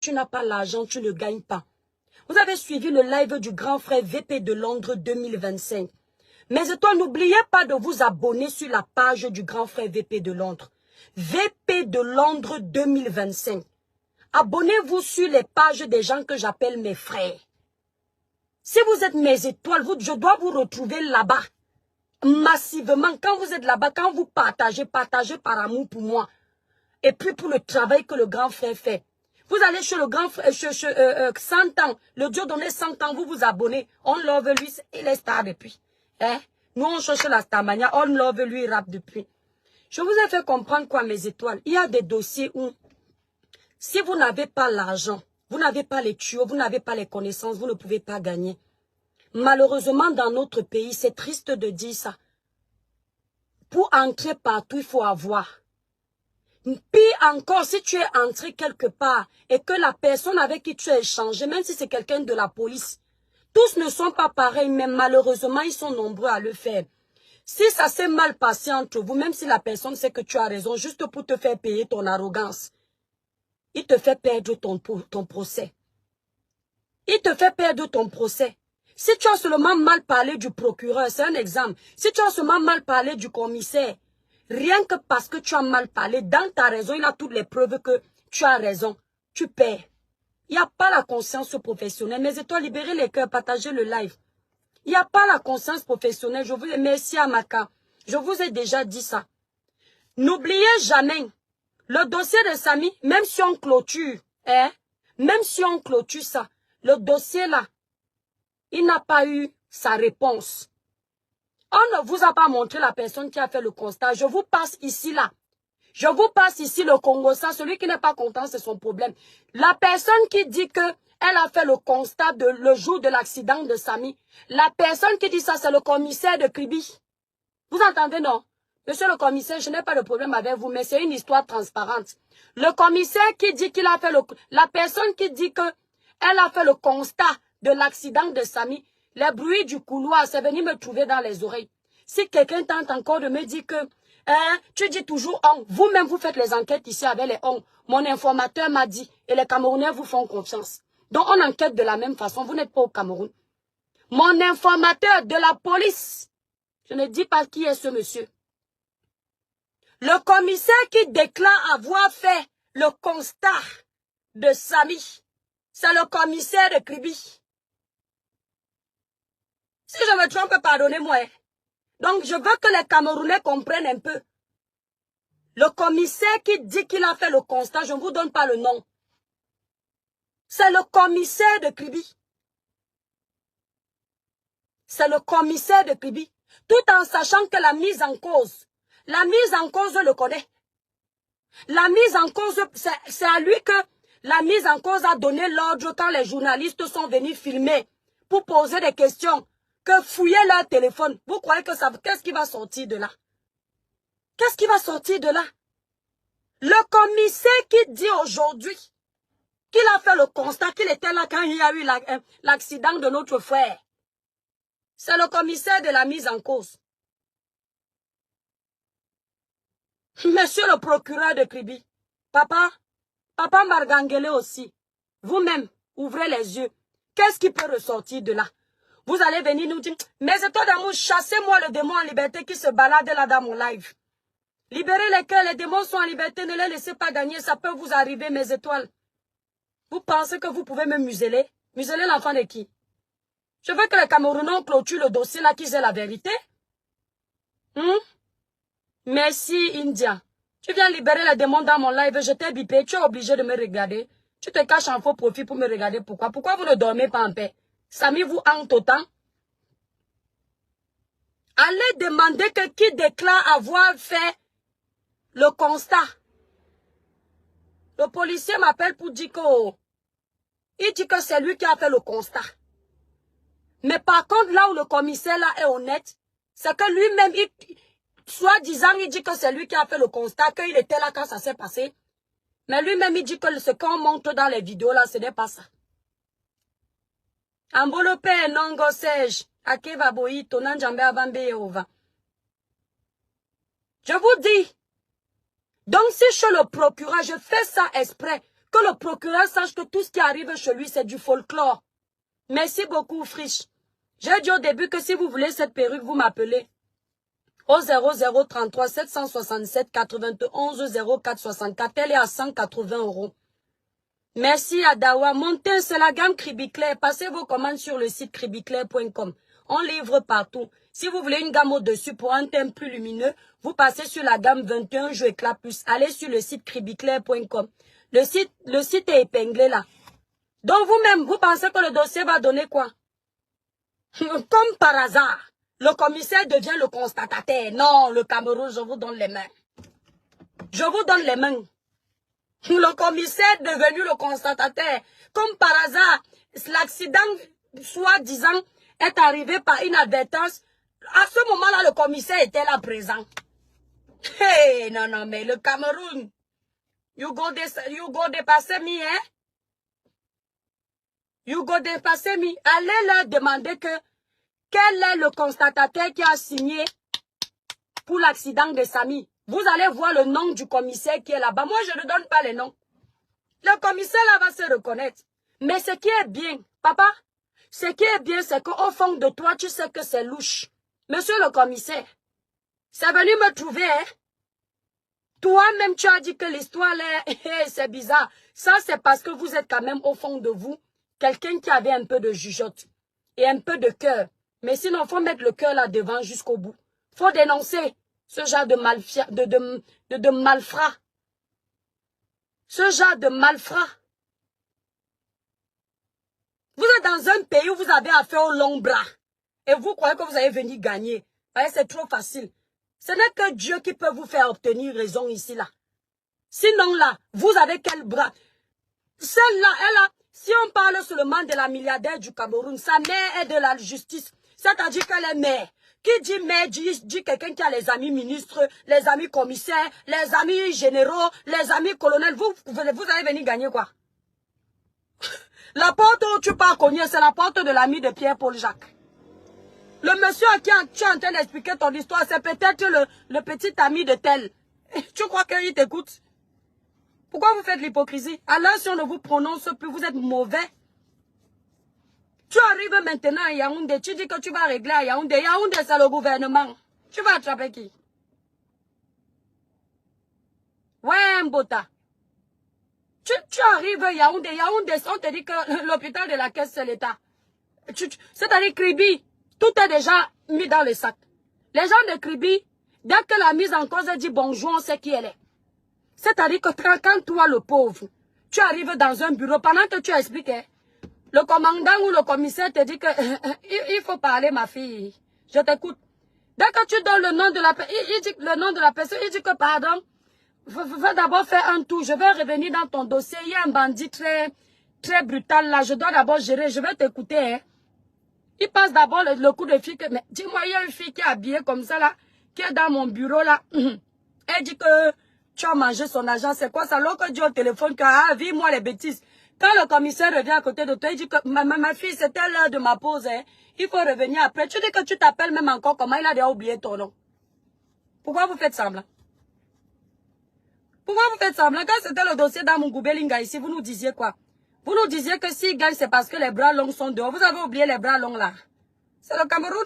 tu n'as pas l'argent, tu ne gagnes pas. Vous avez suivi le live du grand frère VP de Londres 2025. Mais toi, n'oubliez pas de vous abonner sur la page du grand frère VP de Londres. VP de Londres 2025. Abonnez-vous sur les pages des gens que j'appelle mes frères. Si vous êtes mes étoiles, je dois vous retrouver là-bas. Massivement, quand vous êtes là-bas, quand vous partagez par amour pour moi. Et puis pour le travail que le grand frère fait. Vous allez chez le grand frère, 100 ans. Le Dieu donné 100 ans, vous vous abonnez. On love lui, il est star depuis. Hein? Nous, on cherche la starmania, on love lui, rap depuis. Je vous ai fait comprendre quoi, mes étoiles. Il y a des dossiers où, si vous n'avez pas l'argent, vous n'avez pas les tuyaux, vous n'avez pas les connaissances, vous ne pouvez pas gagner. Malheureusement, dans notre pays, c'est triste de dire ça. Pour entrer partout, il faut avoir. Pire encore, si tu es entré quelque part et que la personne avec qui tu as échangé, même si c'est quelqu'un de la police, tous ne sont pas pareils, mais malheureusement, ils sont nombreux à le faire. Si ça s'est mal passé entre vous, même si la personne sait que tu as raison, juste pour te faire payer ton arrogance, il te fait perdre ton procès. Il te fait perdre ton procès. Si tu as seulement mal parlé du procureur, c'est un exemple. Si tu as seulement mal parlé du commissaire, rien que parce que tu as mal parlé, dans ta raison, il a toutes les preuves que tu as raison. Tu perds. Il n'y a pas la conscience professionnelle. Mais toi, libérez les cœurs, partagez le live. Il n'y a pas la conscience professionnelle. Je vous remercie, Amaka. Je vous ai déjà dit ça. N'oubliez jamais, le dossier de Samy, même si on clôture, même si on clôture ça, le dossier là, il n'a pas eu sa réponse. On ne vous a pas montré la personne qui a fait le constat. Je vous passe ici là. Je vous passe ici le Congo, ça, celui qui n'est pas content, c'est son problème. La personne qui dit que elle a fait le constat le jour de l'accident de Samy. La personne qui dit ça, c'est le commissaire de Kribi. Vous entendez, non? Monsieur le commissaire, je n'ai pas de problème avec vous, mais c'est une histoire transparente. Le commissaire qui dit qu'il a fait la personne qui dit que elle a fait le constat de l'accident de Samy, les bruits du couloir, c'est venu me trouver dans les oreilles. Si quelqu'un tente encore de me dire que tu dis toujours on. Vous-même, vous faites les enquêtes ici avec les on. Mon informateur m'a dit et les Camerounais vous font confiance. Donc, on enquête de la même façon. Vous n'êtes pas au Cameroun. Mon informateur de la police, je ne dis pas qui est ce monsieur. Le commissaire qui déclare avoir fait le constat de Samy, c'est le commissaire de Kribi. Si je me trompe, pardonnez-moi. Donc, je veux que les Camerounais comprennent un peu. Le commissaire qui dit qu'il a fait le constat, je ne vous donne pas le nom. C'est le commissaire de Kribi. C'est le commissaire de Kribi. Tout en sachant que la mise en cause, je le connais. La mise en cause, c'est à lui que la mise en cause a donné l'ordre quand les journalistes sont venus filmer pour poser des questions, que fouiller leur téléphone. Vous croyez que ça, qu'est-ce qui va sortir de là? Qu'est-ce qui va sortir de là? Le commissaire qui dit aujourd'hui qu'il a fait le constat qu'il était là quand il y a eu l'accident de notre frère. C'est le commissaire de la mise en cause. Monsieur le procureur de Kribi, papa Margangele aussi, vous-même, ouvrez les yeux. Qu'est-ce qui peut ressortir de là? Vous allez venir nous dire, mais c'est toi d'amour, chassez-moi le démon en liberté qui se balade là dans mon live. Libérez les cœurs, les démons sont en liberté, ne les laissez pas gagner, ça peut vous arriver, mes étoiles. Vous pensez que vous pouvez me museler? Museler l'enfant de qui? Je veux que les Camerounais clôturent le dossier là, qu'ils aient la vérité. Merci, India. Tu viens libérer les démons dans mon live, je t'ai bipé, tu es obligé de me regarder. Tu te caches en faux profit pour me regarder. Pourquoi? Pourquoi vous ne dormez pas en paix? Samy vous hante autant. Allez demander que qui déclare avoir fait le constat. Le policier m'appelle pour dire que il dit que c'est lui qui a fait le constat. Mais par contre, là où le commissaire là est honnête, c'est que lui-même, soi-disant, il dit que c'est lui qui a fait le constat, qu'il était là quand ça s'est passé. Mais lui-même, il dit que ce qu'on montre dans les vidéos là, ce n'est pas ça. Ambolope nongo sej, akeva boito, nanjambe avambe Yehova. Je vous dis, donc si je suis le procureur, je fais ça exprès, Que le procureur sache que tout ce qui arrive chez lui, c'est du folklore. Merci beaucoup, Friche. J'ai dit au début que si vous voulez cette perruque, vous m'appelez au 0033 767 91 04 64. Elle est à 180 €. Merci Adawa. Montez, c'est la gamme Cribiclair. Passez vos commandes sur le site cribiclair.com. On livre partout. Si vous voulez une gamme au-dessus pour un thème plus lumineux, vous passez sur la gamme 21 Jeux Éclat Plus. Allez sur le site cribiclair.com. Le site est épinglé là. Donc vous-même, vous pensez que le dossier va donner quoi? Comme par hasard, le commissaire devient le constatataire. Non, le Cameroun, je vous donne les mains. Je vous donne les mains. Le commissaire est devenu le constatataire. Comme par hasard, l'accident, soi-disant, est arrivé par inadvertance. À ce moment-là, le commissaire était là présent. Hey, non, mais le Cameroun, you go dépasser me, hein? You go dépasser me. Allez leur demander quel est le constatataire qui a signé pour l'accident de Samy. Vous allez voir le nom du commissaire qui est là-bas. Moi, je ne donne pas les noms. Le commissaire là va se reconnaître. Mais ce qui est bien, papa, ce qui est bien, c'est qu'au fond de toi, tu sais que c'est louche. Monsieur le commissaire, c'est venu me trouver, hein? Toi-même, tu as dit que l'histoire là, c'est bizarre. Ça, c'est parce que vous êtes quand même au fond de vous quelqu'un qui avait un peu de jugeote et un peu de cœur. Mais sinon, il faut mettre le cœur là devant jusqu'au bout. Il faut dénoncer ce genre de malfrats. Ce genre de malfrats. Vous êtes dans un pays où vous avez affaire au long bras. Et vous croyez que vous allez venir gagner. C'est trop facile. Ce n'est que Dieu qui peut vous faire obtenir raison ici, là. Sinon, là, vous avez quel bras? Celle-là, elle a... Si on parle seulement de la milliardaire du Cameroun, sa mère est de la justice. C'est-à-dire qu'elle est mère. Qui dit mère, dit quelqu'un qui a les amis ministres, les amis commissaires, les amis généraux, les amis colonels. Vous allez venir gagner quoi? La porte où tu pars cogner, c'est la porte de l'ami de Pierre-Paul Jacques. Le monsieur à qui tu es en train d'expliquer ton histoire, c'est peut-être le petit ami de tel. Tu crois qu'il t'écoute? Pourquoi vous faites l'hypocrisie? Alors si on ne vous prononce plus, vous êtes mauvais. Tu arrives maintenant à Yaoundé, tu dis que tu vas régler à Yaoundé. Yaoundé, c'est le gouvernement. Tu vas attraper qui? Ouais, Mbota. Tu arrives à Yaoundé, on te dit que l'hôpital de la caisse, c'est l'État. C'est-à-dire Kribi, tout est déjà mis dans le sac. Les gens de Kribi, dès que la mise en cause dit bonjour, on sait qui elle est. C'est-à-dire que quand toi, le pauvre, tu arrives dans un bureau, pendant que tu expliques, le commandant ou le commissaire te dit que il faut parler, ma fille. Je t'écoute. Dès que tu donnes le nom de la personne, il dit le nom de la personne, il dit que pardon, va d'abord faire un tour. Je vais revenir dans ton dossier. Il y a un bandit très brutal là. Je dois d'abord gérer. Je vais t'écouter. Hein. Il passe d'abord le coup de fil. Mais dis-moi, il y a une fille qui est habillée comme ça là, qui est dans mon bureau là. Elle dit que tu as mangé son argent. C'est quoi ça? Alors que Dieu au téléphone, que ah, vis-moi les bêtises. Quand le commissaire revient à côté de toi, il dit que ma fille, c'était l'heure de ma pause. Hein. Il faut revenir après. Tu dis que tu t'appelles même encore comment? Il a déjà oublié ton nom. Pourquoi vous faites semblant? Pourquoi vous faites semblant? Quand c'était le dossier dans mon Goubelinga ici, vous nous disiez quoi? Vous nous disiez que s'il gagne, c'est parce que les bras longs sont dehors. Vous avez oublié les bras longs là. C'est le Cameroun.